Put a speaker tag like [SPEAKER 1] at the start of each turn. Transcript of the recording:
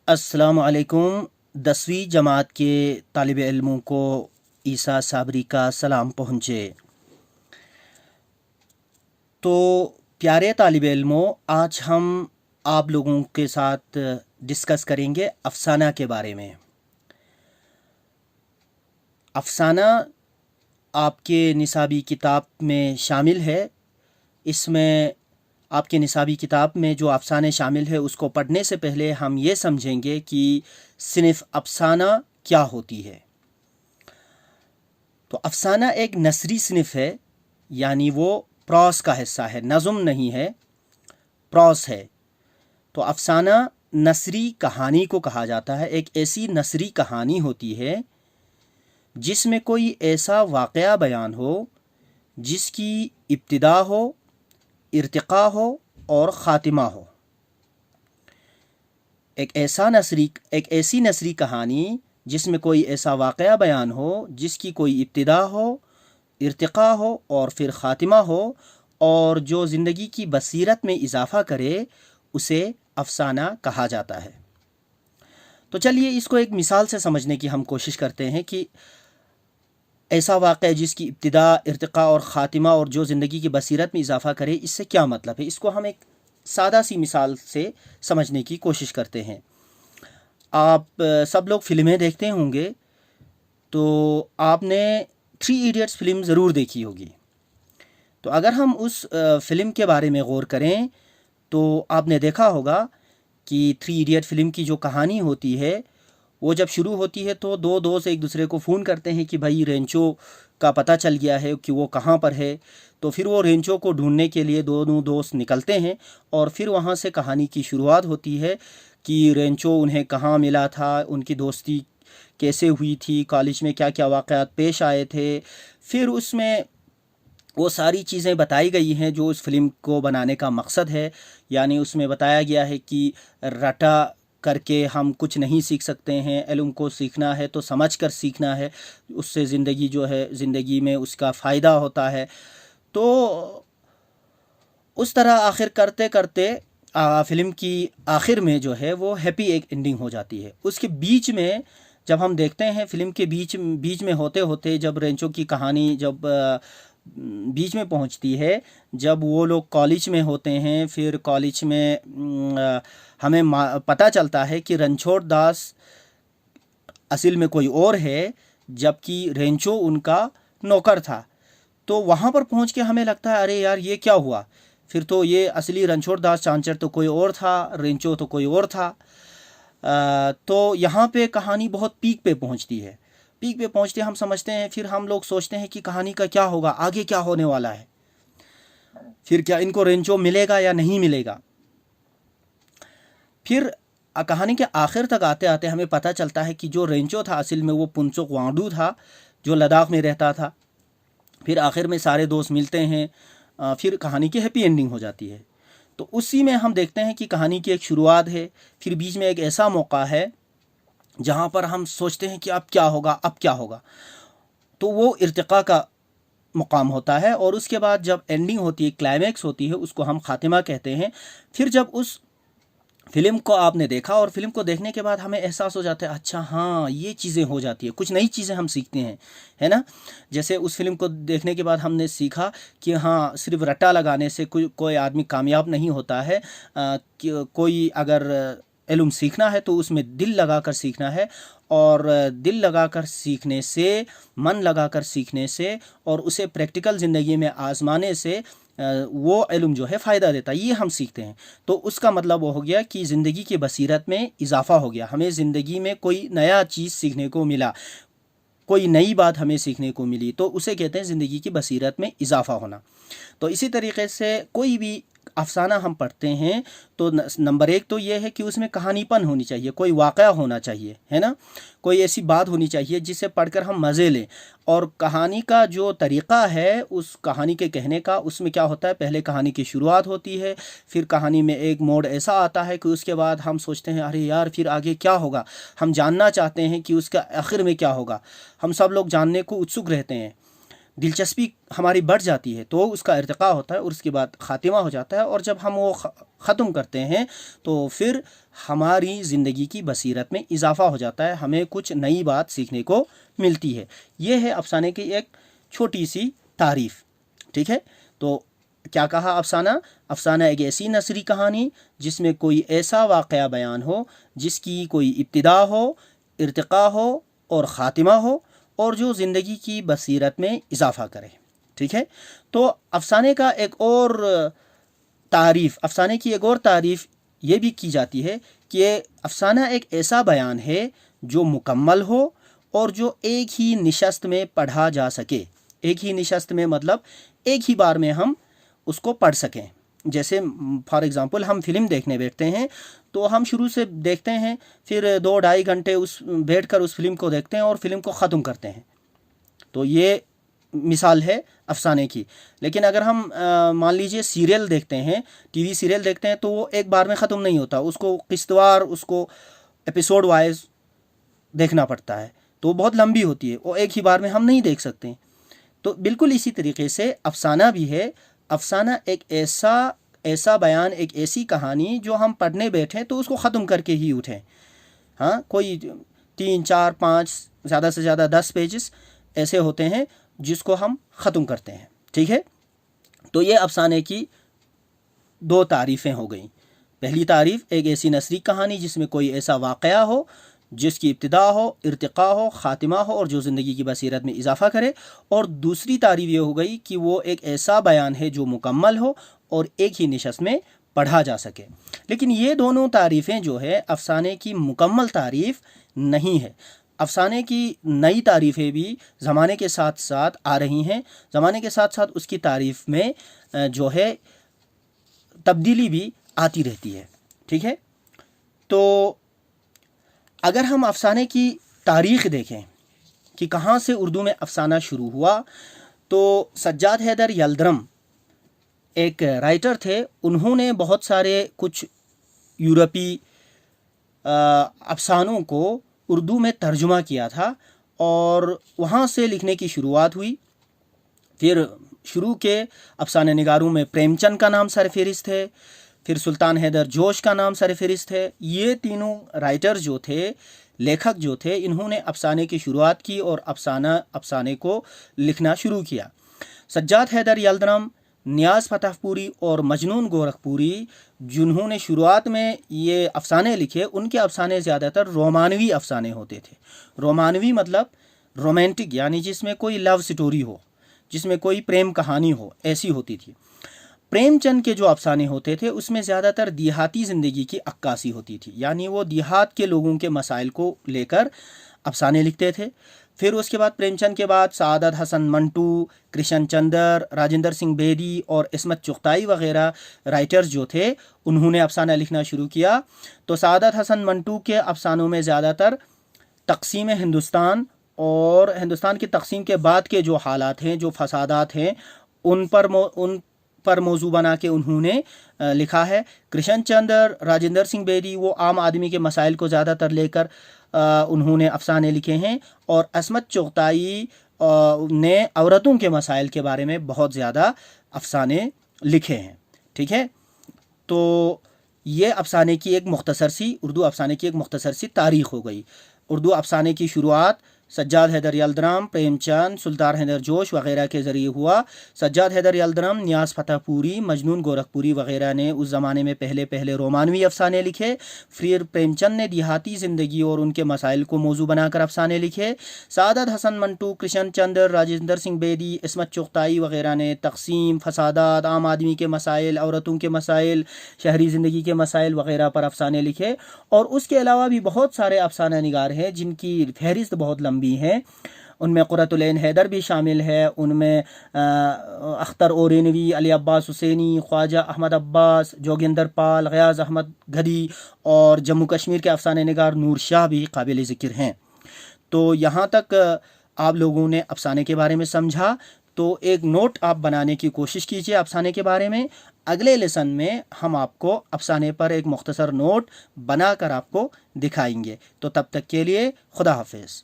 [SPEAKER 1] السلام علیکم۔ 10ویں جماعت کے طالب علموں کو عیسیٰ صابری کا سلام پہنچے۔ تو پیارے طالب علموں، آج ہم آپ لوگوں کے ساتھ ڈسکس کریں گے افسانہ کے بارے میں۔ افسانہ آپ کے نصابی کتاب میں شامل ہے۔ اس میں آپ کے نصابی کتاب میں جو افسانے شامل ہے اس کو پڑھنے سے پہلے ہم یہ سمجھیں گے کہ صنف افسانہ کیا ہوتی ہے۔ تو افسانہ ایک نثری صنف ہے، یعنی وہ پروس کا حصہ ہے، نظم نہیں ہے، پروس ہے۔ تو افسانہ نثری کہانی کو کہا جاتا ہے۔ ایک ایسی نثری کہانی ہوتی ہے جس میں کوئی ایسا واقعہ بیان ہو جس کی ابتدا ہو، ارتقا ہو اور خاتمہ ہو۔ ایک ایسی نثری کہانی جس میں کوئی ایسا واقعہ بیان ہو جس کی کوئی ابتدا ہو، ارتقا ہو اور پھر خاتمہ ہو، اور جو زندگی کی بصیرت میں اضافہ کرے اسے افسانہ کہا جاتا ہے۔ تو چلیے اس کو ایک مثال سے سمجھنے کی ہم کوشش کرتے ہیں کہ ایسا واقعہ جس کی ابتدا، ارتقا اور خاتمہ اور جو زندگی کی بصیرت میں اضافہ کرے، اس سے کیا مطلب ہے۔ اس کو ہم ایک سادہ سی مثال سے سمجھنے کی کوشش کرتے ہیں۔ آپ سب لوگ فلمیں دیکھتے ہوں گے، تو آپ نے 3 ایڈیٹس فلم ضرور دیکھی ہوگی۔ تو اگر ہم اس فلم کے بارے میں غور کریں تو آپ نے دیکھا ہوگا کہ 3 ایڈیٹ فلم کی جو کہانی ہوتی ہے وہ جب شروع ہوتی ہے تو 2 دوست ایک دوسرے کو فون کرتے ہیں کہ بھائی رینچو کا پتہ چل گیا ہے کہ وہ کہاں پر ہے۔ تو پھر وہ رینچو کو ڈھونڈنے کے لیے دونوں دوست نکلتے ہیں، اور پھر وہاں سے کہانی کی شروعات ہوتی ہے کہ رینچو انہیں کہاں ملا تھا، ان کی دوستی کیسے ہوئی تھی، کالج میں کیا کیا واقعات پیش آئے تھے۔ پھر اس میں وہ ساری چیزیں بتائی گئی ہیں جو اس فلم کو بنانے کا مقصد ہے۔ یعنی اس میں بتایا گیا ہے کہ رٹا کر کے ہم کچھ نہیں سیکھ سکتے ہیں، علم کو سیکھنا ہے تو سمجھ کر سیکھنا ہے، اس سے زندگی جو ہے، زندگی میں اس کا فائدہ ہوتا ہے۔ تو اس طرح آخر کرتے کرتے فلم کی آخر میں جو ہے وہ ہیپی ایک اینڈنگ ہو جاتی ہے۔ اس کے بیچ میں جب ہم دیکھتے ہیں، فلم کے بیچ میں ہوتے ہوتے جب رینچو کی کہانی جب بیچ میں پہنچتی ہے، جب وہ لوگ کالج میں ہوتے ہیں، پھر کالج میں ہمیں پتہ چلتا ہے کہ رنچھوڑ داس اصل میں کوئی اور ہے، جبکہ رینچو ان کا نوکر تھا۔ تو وہاں پر پہنچ کے ہمیں لگتا ہے ارے یار یہ کیا ہوا، پھر تو یہ اصلی رنچھوڑ داس چانچر تو کوئی اور تھا، رینچو تو کوئی اور تھا۔ تو یہاں پہ کہانی بہت پیک پہ پہنچتی ہے۔ پیک پہ پہنچتے ہم سمجھتے ہیں، پھر ہم لوگ سوچتے ہیں کہ کہانی کا کیا ہوگا، آگے کیا ہونے والا ہے، پھر کیا ان کو رینچو ملے گا یا نہیں ملے گا۔ پھر کہانی کے آخر تک آتے آتے ہمیں پتہ چلتا ہے کہ جو رینچو تھا اصل میں وہ پنچوک وانڈو تھا جو لداخ میں رہتا تھا۔ پھر آخر میں سارے دوست ملتے ہیں، پھر کہانی کی ہیپی اینڈنگ ہو جاتی ہے۔ تو اسی میں ہم دیکھتے ہیں کہ کہانی کی ایک شروعات ہے، پھر بیچ میں ایک ایسا موقع ہے جہاں پر ہم سوچتے ہیں کہ اب کیا ہوگا، اب کیا ہوگا۔ تو وہ ارتقاء کا مقام ہوتا ہے، اور اس کے بعد جب اینڈنگ ہوتی ہے، کلائمیکس ہوتی ہے، اس کو ہم خاتمہ کہتے ہیں۔ پھر جب اس فلم کو آپ نے دیکھا اور فلم کو دیکھنے کے بعد ہمیں احساس ہو جاتا ہے اچھا ہاں یہ چیزیں ہو جاتی ہے، کچھ نئی چیزیں ہم سیکھتے ہیں، ہے نا۔ جیسے اس فلم کو دیکھنے کے بعد ہم نے سیکھا کہ ہاں صرف رٹا لگانے سے کوئی آدمی کامیاب نہیں ہوتا ہے، کوئی اگر علم سیکھنا ہے تو اس میں دل لگا کر سیکھنا ہے، اور دل لگا کر سیکھنے سے، من لگا کر سیکھنے سے اور اسے پریکٹیکل زندگی میں آزمانے سے وہ علم جو ہے فائدہ دیتا ہے، یہ ہم سیکھتے ہیں۔ تو اس کا مطلب وہ ہو گیا کہ زندگی کی بصیرت میں اضافہ ہو گیا، ہمیں زندگی میں کوئی نیا چیز سیکھنے کو ملا، کوئی نئی بات ہمیں سیکھنے کو ملی، تو اسے کہتے ہیں زندگی کی بصیرت میں اضافہ ہونا۔ تو اسی طریقے سے کوئی بھی افسانہ ہم پڑھتے ہیں تو نمبر 1 تو یہ ہے کہ اس میں کہانی پن ہونی چاہیے، کوئی واقعہ ہونا چاہیے، ہے نا، کوئی ایسی بات ہونی چاہیے جسے پڑھ کر ہم مزے لیں۔ اور کہانی کا جو طریقہ ہے اس کہانی کے کہنے کا، اس میں کیا ہوتا ہے، پہلے کہانی کی شروعات ہوتی ہے، پھر کہانی میں ایک موڑ ایسا آتا ہے کہ اس کے بعد ہم سوچتے ہیں ارے یار پھر آگے کیا ہوگا، ہم جاننا چاہتے ہیں کہ اس کا آخر میں کیا ہوگا، ہم سب لوگ جاننے کو اتسک رہتے ہیں۔ دلچسپی ہماری بڑھ جاتی ہے تو اس کا ارتقاء ہوتا ہے اور اس کے بعد خاتمہ ہو جاتا ہے، اور جب ہم وہ ختم کرتے ہیں تو پھر ہماری زندگی کی بصیرت میں اضافہ ہو جاتا ہے، ہمیں کچھ نئی بات سیکھنے کو ملتی ہے۔ یہ ہے افسانے کی ایک چھوٹی سی تعریف، ٹھیک ہے؟ تو کیا کہا افسانہ؟ افسانہ ایک ایسی نثری کہانی جس میں کوئی ایسا واقعہ بیان ہو جس کی کوئی ابتدا ہو، ارتقاء ہو اور خاتمہ ہو، اور جو زندگی کی بصیرت میں اضافہ کرے، ٹھیک ہے؟ تو افسانے کا ایک اور افسانے کی ایک اور تعریف یہ بھی کی جاتی ہے کہ افسانہ ایک ایسا بیان ہے جو مکمل ہو اور جو ایک ہی نشست میں پڑھا جا سکے۔ ایک ہی نشست میں مطلب ایک ہی بار میں ہم اس کو پڑھ سکیں۔ جیسے فار ایگزامپل ہم فلم دیکھنے بیٹھتے ہیں تو ہم شروع سے دیکھتے ہیں، پھر 2-2.5 گھنٹے بیٹھ کر اس فلم کو دیکھتے ہیں اور فلم کو ختم کرتے ہیں۔ تو یہ مثال ہے افسانے کی۔ لیکن اگر ہم مان لیجئے سیریل دیکھتے ہیں، ٹی وی سیریل دیکھتے ہیں، تو وہ ایک بار میں ختم نہیں ہوتا، اس کو قسط وار، اس کو ایپیسوڈ وائز دیکھنا پڑتا ہے، تو وہ بہت لمبی ہوتی ہے، وہ ایک ہی بار میں ہم نہیں دیکھ سکتے۔ تو بالکل اسی طریقے سے افسانہ بھی ہے۔ افسانہ ایک ایسا بیان، ایک ایسی کہانی جو ہم پڑھنے بیٹھیں تو اس کو ختم کر کے ہی اٹھیں۔ ہاں، کوئی 3 4 5 زیادہ سے زیادہ 10 پیجز ایسے ہوتے ہیں جس کو ہم ختم کرتے ہیں، ٹھیک ہے؟ تو یہ افسانے کی 2 تعریفیں ہو گئیں۔ پہلی تعریف ایک ایسی نثری کہانی جس میں کوئی ایسا واقعہ ہو جس کی ابتدا ہو، ارتقاء ہو، خاتمہ ہو اور جو زندگی کی بصیرت میں اضافہ کرے، اور دوسری تعریف یہ ہو گئی کہ وہ ایک ایسا بیان ہے جو مکمل ہو اور ایک ہی نشست میں پڑھا جا سکے۔ لیکن یہ دونوں تعریفیں جو ہے افسانے کی مکمل تعریف نہیں ہے۔ افسانے کی نئی تعریفیں بھی زمانے کے ساتھ ساتھ آ رہی ہیں، زمانے کے ساتھ ساتھ اس کی تعریف میں جو ہے تبدیلی بھی آتی رہتی ہے، ٹھیک ہے؟ تو اگر ہم افسانے کی تاریخ دیکھیں کہ کہاں سے اردو میں افسانہ شروع ہوا، تو سجاد حیدر یلدرم ایک رائٹر تھے، انہوں نے بہت سارے کچھ یورپی افسانوں کو اردو میں ترجمہ کیا تھا اور وہاں سے لکھنے کی شروعات ہوئی۔ پھر شروع کے افسانہ نگاروں میں پریم چند کا نام سر فہرست ہے، پھر سلطان حیدر جوش کا نام سر فہرست ہے۔ یہ تینوں رائٹر جو تھے، لیکھک جو تھے، انہوں نے افسانے کی شروعات کی اور افسانے کو لکھنا شروع کیا۔ سجاد حیدر یلدرم، نیاز فتح پوری اور مجنون گورکھ پوری جنہوں نے شروعات میں یہ افسانے لکھے، ان کے افسانے زیادہ تر رومانوی افسانے ہوتے تھے۔ رومانوی مطلب رومانٹک، یعنی جس میں کوئی لو سٹوری ہو، جس میں کوئی پریم کہانی ہو، ایسی ہوتی تھی۔ پریم چند کے جو افسانے ہوتے تھے اس میں زیادہ تر دیہاتی زندگی کی عکاسی ہوتی تھی، یعنی وہ دیہات کے لوگوں کے مسائل کو لے کر افسانے لکھتے تھے۔ پھر اس کے بعد پریم چند کے بعد سعادت حسن منٹو، کرشن چندر، راجندر سنگھ بیدی اور عصمت چغتائی وغیرہ رائٹرز جو تھے انہوں نے افسانہ لکھنا شروع کیا۔ تو سعادت حسن منٹو کے افسانوں میں زیادہ تر تقسیم ہندوستان اور ہندوستان کی تقسیم کے بعد کے جو حالات ہیں، جو فسادات ہیں، ان پر موضوع بنا کے انہوں نے لکھا ہے۔ کرشن چندر، راجندر سنگھ بیدی وہ عام آدمی کے مسائل کو زیادہ تر لے کر انہوں نے افسانے لکھے ہیں، اور عصمت چغتائی نے عورتوں کے مسائل کے بارے میں بہت زیادہ افسانے لکھے ہیں، ٹھیک ہے؟ تو یہ افسانے کی ایک مختصر سی اردو افسانے کی ایک مختصر سی تاریخ ہو گئی۔ اردو افسانے کی شروعات سجاد حیدر یلدرم، پریم چند، سلطان حیدر جوش وغیرہ کے ذریعے ہوا۔ سجاد حیدر یلدرم، نیاز فتح پوری، مجنون گورکھ پوری وغیرہ نے اس زمانے میں پہلے رومانوی افسانے لکھے۔ پھر پریم چند نے دیہاتی زندگی اور ان کے مسائل کو موضوع بنا کر افسانے لکھے۔ سعادت حسن منٹو، کرشن چندر، راجندر سنگھ بیدی، عصمت چغتائی وغیرہ نے تقسیم، فسادات، عام آدمی کے مسائل، عورتوں کے مسائل، شہری زندگی کے مسائل وغیرہ پر افسانے لکھے۔ اور اس کے علاوہ بھی بہت سارے افسانہ نگار ہیں جن کی فہرست بہت لمبی ہے، ان میں قرۃ العین حیدر بھی شامل ہے، ان میں اختر اورینوی، علی عباس حسینی، خواجہ احمد عباس، جوگیندر پال، غیاث احمد گدھی اور جموں کشمیر کے افسانہ نگار نور شاہ بھی قابل ذکر ہیں۔ تو یہاں تک آپ لوگوں نے افسانے کے بارے میں سمجھا، تو ایک نوٹ آپ بنانے کی کوشش کیجئے افسانے کے بارے میں۔ اگلے لیسن میں ہم آپ کو افسانے پر ایک مختصر نوٹ بنا کر آپ کو دکھائیں گے۔ تو تب تک کے لیے خدا حافظ۔